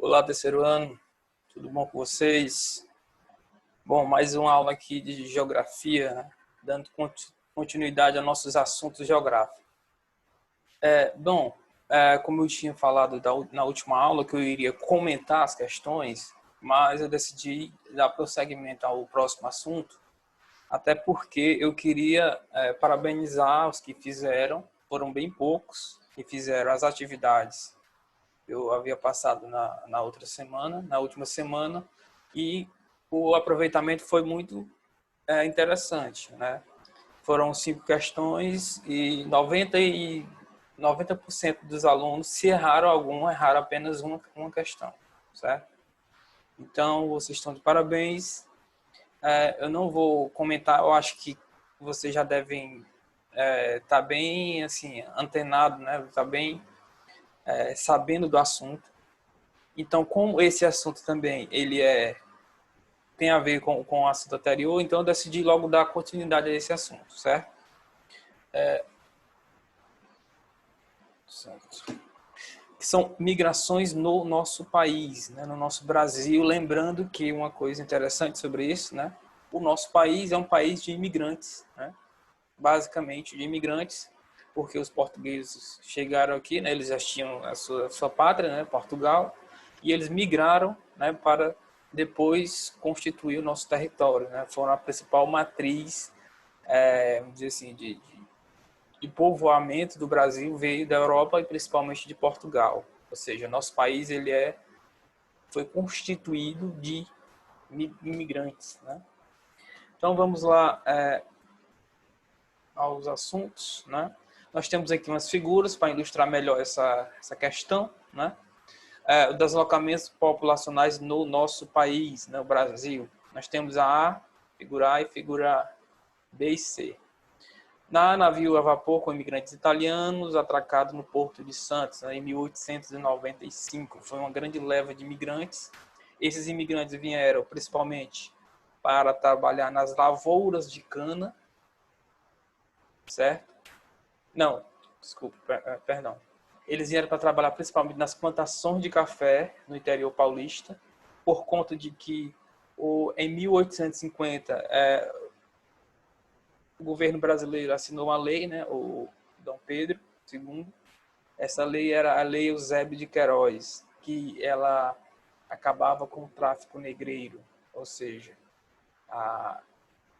Olá, terceiro ano, tudo bom com vocês? Bom, mais uma aula aqui de geografia, né? Dando continuidade a nossos assuntos geográficos. Como eu tinha falado na última aula, que eu iria comentar as questões, mas eu decidi dar prosseguimento ao próximo assunto, até porque eu queria parabenizar os que fizeram, foram bem poucos, que fizeram as atividades. Eu havia passado na última semana, e o aproveitamento foi muito interessante, né? Foram 5 questões e 90% dos alunos, se erraram alguma, erraram apenas uma questão, certo? Então, vocês estão de parabéns. Eu não vou comentar, eu acho que vocês já devem estar bem assim, antenado, né? Tá bem sabendo do assunto. Então, como esse assunto também tem a ver com o assunto anterior, então eu decidi logo dar continuidade a esse assunto, certo? Que são migrações no nosso país, né, no nosso Brasil. Lembrando que uma coisa interessante sobre isso, né, o nosso país é um país de imigrantes, né, basicamente de imigrantes, porque os portugueses chegaram aqui, né, eles já tinham a sua pátria, né, Portugal, e eles migraram, né, para depois constituir o nosso território, né, foram a principal matriz, vamos dizer assim, de povoamento do Brasil, veio da Europa e principalmente de Portugal. Ou seja, nosso país foi constituído de imigrantes, né? Então vamos lá aos assuntos, né? Nós temos aqui umas figuras para ilustrar melhor essa questão, né? O deslocamentos populacionais no nosso país, no Brasil. Nós temos a figura A e figura B e C. Navio a vapor com imigrantes italianos, atracado no Porto de Santos, né, em 1895. Foi uma grande leva de imigrantes. Esses imigrantes vieram principalmente para trabalhar nas lavouras de cana, certo? Não, desculpa, perdão. Eles vieram para trabalhar principalmente nas plantações de café no interior paulista, por conta de que em 1850 o governo brasileiro assinou uma lei, né, o Dom Pedro II. Essa lei era a Lei Eusébio de Queiroz, que ela acabava com o tráfico negreiro, ou seja,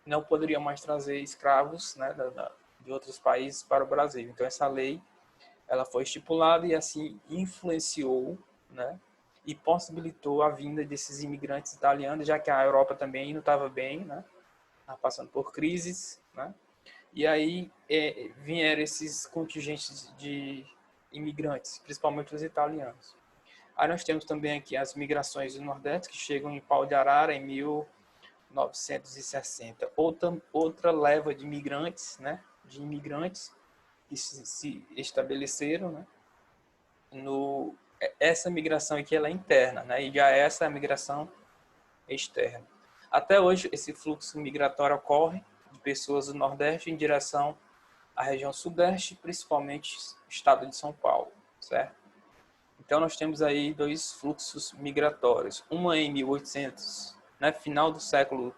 não poderia mais trazer escravos, né, de outros países para o Brasil. Então essa lei ela foi estipulada e assim influenciou, né, e possibilitou a vinda desses imigrantes italianos, já que a Europa também não estava bem, né, estava passando por crises, né. E aí vieram esses contingentes de imigrantes, principalmente os italianos. Aí nós temos também aqui as migrações do Nordeste, que chegam em Pau de Arara em 1960. Outra leva de imigrantes, né, que se estabeleceram, né, essa migração aqui ela é interna, né, e já essa é a migração externa. Até hoje, esse fluxo migratório ocorre de pessoas do Nordeste em direção à região Sudeste, principalmente o estado de São Paulo, certo? Então, nós temos aí dois fluxos migratórios. Uma em 1800, né, final do século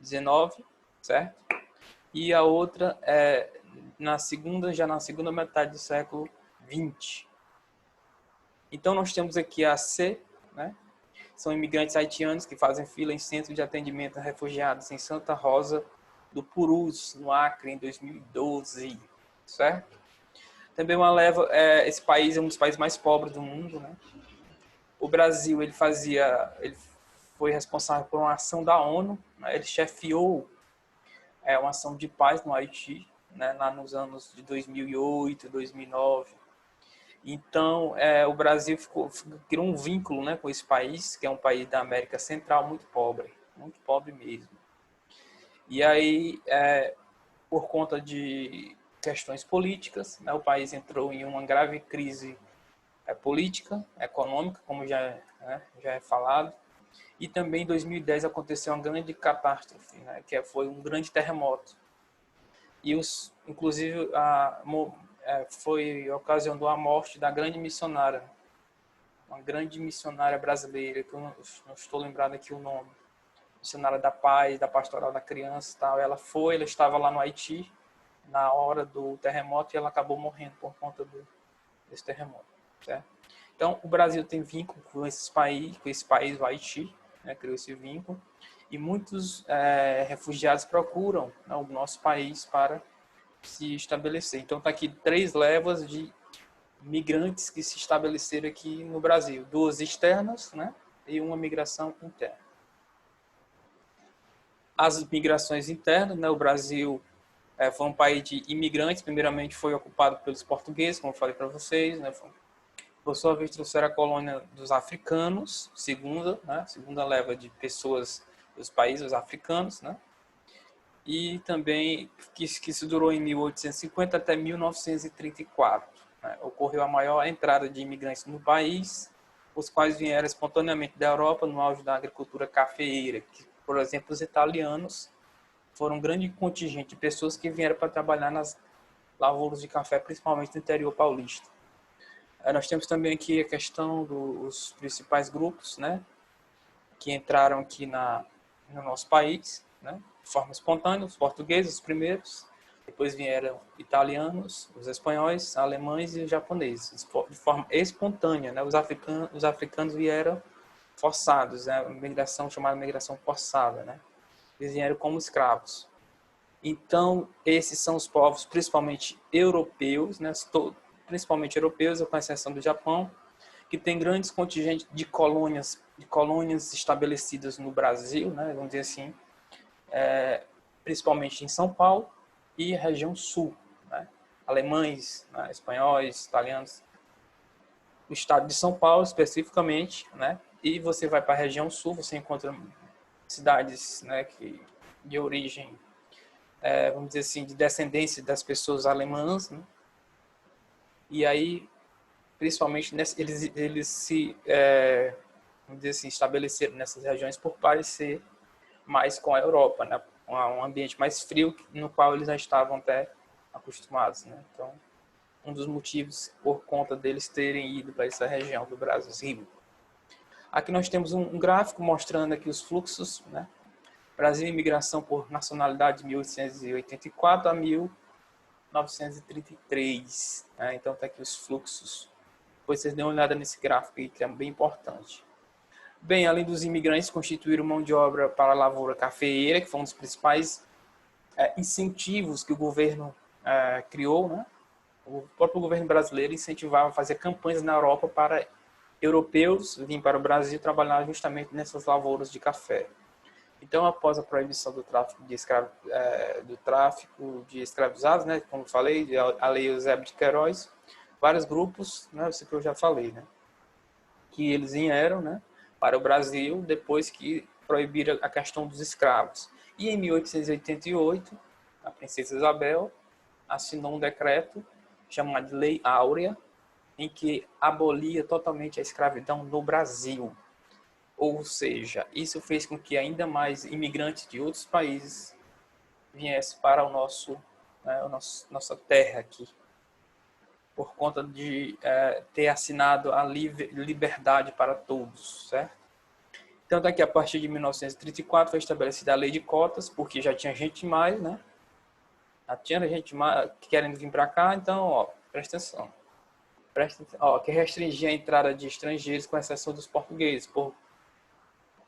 XIX, certo? E a outra já na segunda metade do século XX. Então, nós temos aqui a C, né? São imigrantes haitianos que fazem fila em centro de atendimento a refugiados em Santa Rosa do Purus, no Acre, em 2012, certo? Também uma leva, esse país é um dos países mais pobres do mundo, né? O Brasil, ele foi responsável por uma ação da ONU, né? Ele chefiou uma ação de paz no Haiti, né? Lá nos anos de 2008, 2009. Então, o Brasil criou um vínculo, né, com esse país, que é um país da América Central muito pobre mesmo. E aí, por conta de questões políticas, né, o país entrou em uma grave crise política, econômica, como já é falado. E também em 2010 aconteceu uma grande catástrofe, né, que foi um grande terremoto. E inclusive foi a ocasião da morte da grande missionária, uma grande missionária brasileira, que eu não estou lembrado aqui o nome, missionária da paz, da pastoral da criança e tal. Ela estava lá no Haiti na hora do terremoto e ela acabou morrendo por conta desse terremoto, certo? Então, o Brasil tem vínculo com esse país, o Haiti, né, criou esse vínculo, e muitos refugiados procuram, né, o nosso país para se estabelecer. Então, está aqui 3 levas de migrantes que se estabeleceram aqui no Brasil, 2 externas, né, e uma migração interna. As migrações internas, né, o Brasil foi um país de imigrantes, primeiramente foi ocupado pelos portugueses, como eu falei para vocês, né, por sua vez trouxeram a colônia dos africanos, segunda leva de pessoas dos países africanos, né, e também que se durou em 1850 até 1934. Né, ocorreu a maior entrada de imigrantes no país, os quais vieram espontaneamente da Europa no auge da agricultura cafeeira, que, por exemplo, os italianos foram um grande contingente de pessoas que vieram para trabalhar nas lavouras de café, principalmente no interior paulista. Nós temos também aqui a questão dos principais grupos, né, que entraram aqui no nosso país, né, de forma espontânea, os portugueses, os primeiros, depois vieram italianos, os espanhóis, alemães e os japoneses, de forma espontânea, né, os africanos vieram forçados, né, migração chamada migração forçada, né, eles vieram como escravos. Então, esses são os povos principalmente europeus, né, principalmente europeus, com exceção do Japão, que tem grandes contingentes de colônias estabelecidas no Brasil, né, vamos dizer assim, principalmente em São Paulo e região sul, né, alemães, né, espanhóis, italianos, o estado de São Paulo especificamente, né, e você vai para a região sul, você encontra cidades, né, de origem, vamos dizer assim, de descendência das pessoas alemãs, né, e aí principalmente eles se vamos dizer assim, estabeleceram nessas regiões por parecer mais com a Europa, né? Um ambiente mais frio no qual eles já estavam até acostumados, né? Então, um dos motivos por conta deles terem ido para essa região do Brasil. Aqui nós temos um gráfico mostrando aqui os fluxos, né? Brasil imigração por nacionalidade de 1884 a 1933, né? Então está aqui os fluxos. Depois vocês dêem uma olhada nesse gráfico aí, que é bem importante. Bem, além dos imigrantes constituíram mão de obra para a lavoura cafeeira, que foi um dos principais incentivos que o governo criou, né? O próprio governo brasileiro incentivava a fazer campanhas na Europa para europeus virem para o Brasil trabalhar justamente nessas lavouras de café. Então, após a proibição do tráfico de escravizados, né, como eu falei, a Lei Eusébio de Queiroz, vários grupos, né, isso que eu já falei, né, que eles vieram, né, para o Brasil depois que proibiram a questão dos escravos. E em 1888, a princesa Isabel assinou um decreto chamado de Lei Áurea, em que abolia totalmente a escravidão no Brasil. Ou seja, isso fez com que ainda mais imigrantes de outros países viessem para nossa terra aqui, por conta de ter assinado a liberdade para todos, certo? Então, daqui a partir de 1934 foi estabelecida a lei de cotas, porque já tinha gente demais, né? Já tinha gente mais querendo vir para cá, então, ó, presta atenção. Que restringia a entrada de estrangeiros, com exceção dos portugueses,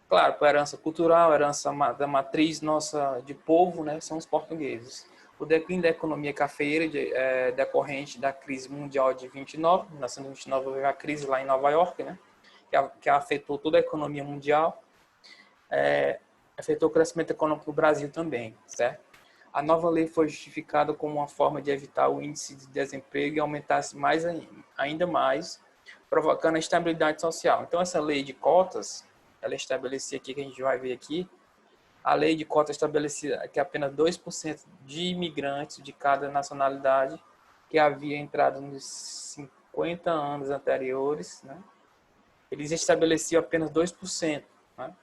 claro, por herança cultural, herança da matriz nossa de povo, né, são os portugueses. O declínio da economia cafeeira decorrente da crise mundial de 29, 1929 houve a crise lá em Nova York, né, que afetou toda a economia mundial, afetou o crescimento econômico do Brasil também, certo? A nova lei foi justificada como uma forma de evitar o índice de desemprego e aumentasse ainda mais, provocando a instabilidade social. Então, essa lei de cotas, ela estabelecia aqui, que a gente vai ver aqui, a lei de cotas estabelecia que apenas 2% de imigrantes de cada nacionalidade que havia entrado nos 50 anos anteriores, né, eles estabeleciam apenas 2%, né,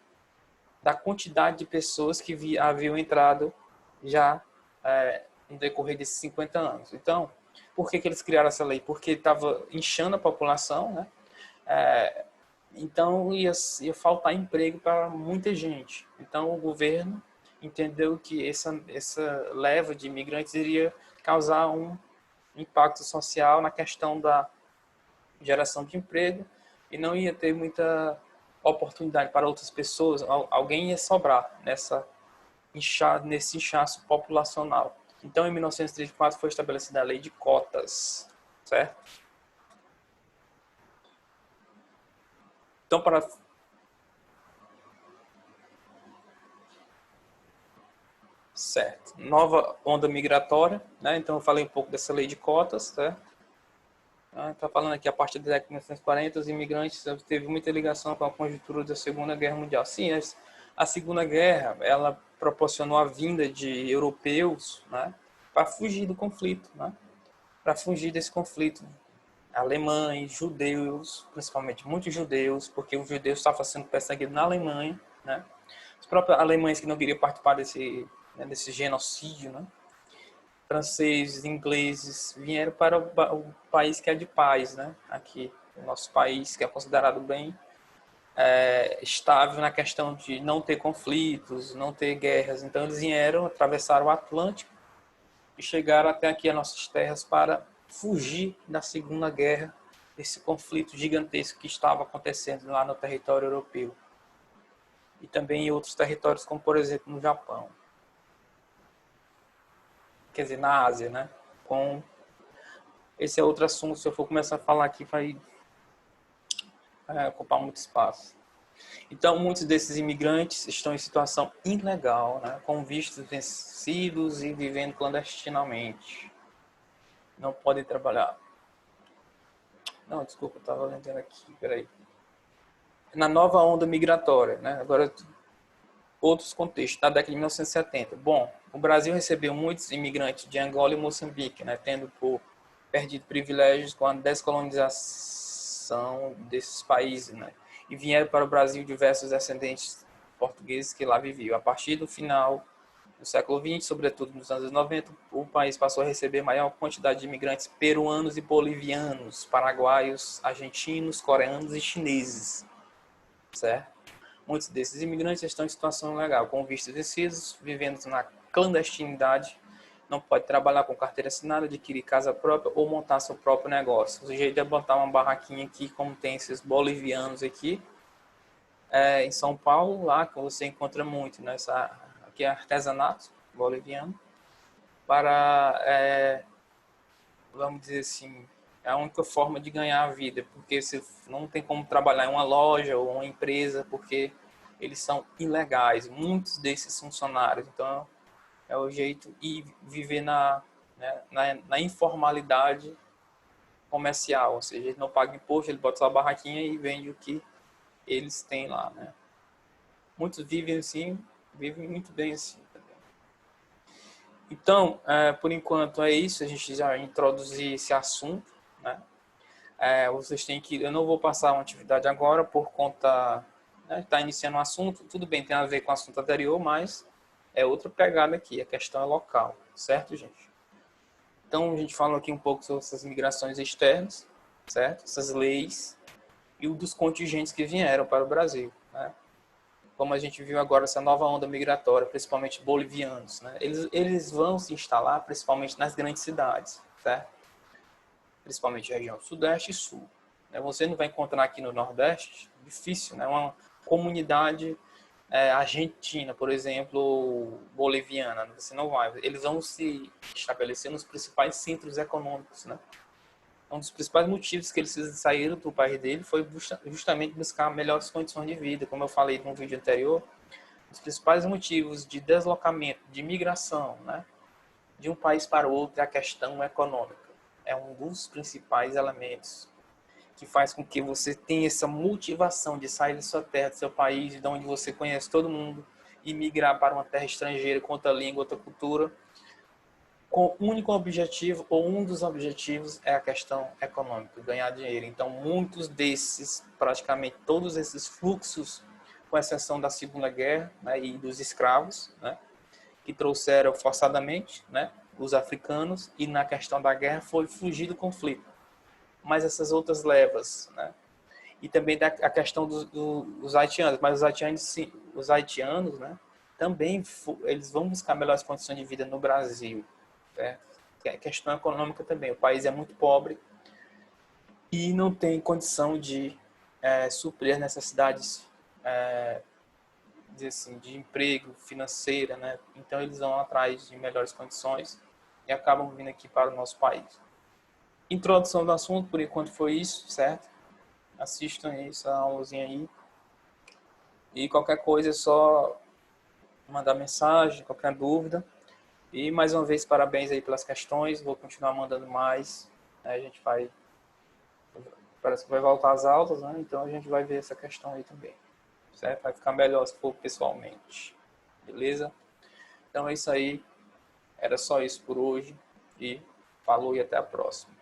da quantidade de pessoas que haviam entrado já no decorrer desses 50 anos. Então, por que eles criaram essa lei? Porque estava inchando a população, né? Então, ia faltar emprego para muita gente. Então, o governo entendeu que essa leva de imigrantes iria causar um impacto social na questão da geração de emprego e não ia ter muita oportunidade para outras pessoas. Alguém ia sobrar nesse inchaço populacional. Então, em 1934 foi estabelecida a lei de cotas, certo? Então, certo. Nova onda migratória, né? Então eu falei um pouco dessa lei de cotas, certo? Está falando aqui a partir da década de 1940, os imigrantes teve muita ligação com a conjuntura da Segunda Guerra Mundial. Sim, a Segunda Guerra, ela proporcionou a vinda de europeus, né, para fugir do conflito, né? Para fugir desse conflito. Alemães, judeus, principalmente muitos judeus, porque os judeus estavam sendo perseguidos na Alemanha, né? Os próprios alemães que não queriam participar desse genocídio, né? Franceses, ingleses vieram para o país que é de paz, né? Aqui, o nosso país que é considerado bem estável na questão de não ter conflitos, não ter guerras. Então eles vieram, atravessaram o Atlântico e chegaram até aqui as nossas terras para fugir da Segunda Guerra, desse conflito gigantesco que estava acontecendo lá no território europeu. E também em outros territórios, como por exemplo no Japão. Quer dizer, na Ásia, né? Esse é outro assunto, se eu for começar a falar aqui, vai ocupar muito espaço. Então, muitos desses imigrantes estão em situação ilegal, né? Com vistos vencidos e vivendo clandestinamente. Não podem trabalhar. Não, desculpa, eu estava lendo aqui, peraí. Na nova onda migratória, né? Agora, outros contextos, na década de 1970. Bom, o Brasil recebeu muitos imigrantes de Angola e Moçambique, né? Tendo perdido privilégios com a descolonização desses países, né? E vieram para o Brasil diversos descendentes portugueses que lá viviam. A partir do final do século XX, sobretudo nos anos 90, o país passou a receber maior quantidade de imigrantes peruanos e bolivianos, paraguaios, argentinos, coreanos e chineses, certo? Muitos desses imigrantes estão em situação ilegal, com vistos vencidos, vivendo na clandestinidade, não pode trabalhar com carteira assinada, adquirir casa própria ou montar seu próprio negócio. O jeito é botar uma barraquinha aqui, como tem esses bolivianos aqui, em São Paulo, lá que você encontra muito, né? Aqui é artesanato boliviano, para, vamos dizer assim, é a única forma de ganhar a vida, porque você não tem como trabalhar em uma loja ou uma empresa, porque eles são ilegais, muitos desses funcionários. Então, é o jeito de viver na informalidade comercial, ou seja, ele não paga imposto, ele bota sua barraquinha e vende o que eles têm lá, né? Muitos vivem assim, vivem muito bem assim. Então, por enquanto é isso, a gente já introduziu esse assunto, né? Vocês têm que, eu não vou passar uma atividade agora por conta, né, está iniciando um assunto, tudo bem, tem a ver com o assunto anterior, mas é outra pegada aqui, a questão é local, certo, gente? Então, a gente fala aqui um pouco sobre essas migrações externas, certo? Essas leis e dos contingentes que vieram para o Brasil, né? Como a gente viu agora, essa nova onda migratória, principalmente bolivianos, né? Eles vão se instalar principalmente nas grandes cidades, certo? Principalmente região sudeste e sul. Você não vai encontrar aqui no Nordeste, difícil, né? Uma comunidade argentina, por exemplo, boliviana, você não vai. Eles vão se estabelecer nos principais centros econômicos, né? Um dos principais motivos que eles saíram do país dele foi justamente buscar melhores condições de vida. Como eu falei no vídeo anterior, os principais motivos de deslocamento, de migração, né, de um país para o outro é a questão econômica. É um dos principais elementos que faz com que você tenha essa motivação de sair da sua terra, do seu país, de onde você conhece todo mundo, e migrar para uma terra estrangeira com outra língua, outra cultura, com o único objetivo, ou um dos objetivos, é a questão econômica, ganhar dinheiro. Então, muitos desses, praticamente todos esses fluxos, com exceção da Segunda Guerra, né, e dos escravos, né, que trouxeram forçadamente, né, os africanos, e na questão da guerra foi fugir do conflito. Mas essas outras levas, né, E também a questão dos haitianos, mas os haitianos, né, também eles vão buscar melhores condições de vida no Brasil, certo? É questão econômica também. O país é muito pobre e não tem condição de suprir as necessidades assim, de emprego, financeira, né? Então eles vão atrás de melhores condições e acabam vindo aqui para o nosso país. Introdução do assunto, por enquanto foi isso, certo? Assistam essa aulazinha aí. E qualquer coisa é só mandar mensagem, qualquer dúvida. E mais uma vez, parabéns aí pelas questões. Vou continuar mandando mais. A gente vai. Parece que vai voltar às aulas, né? Então a gente vai ver essa questão aí também. Certo? Vai ficar melhor se for pessoalmente. Beleza? Então é isso aí. Era só isso por hoje. E falou e até a próxima.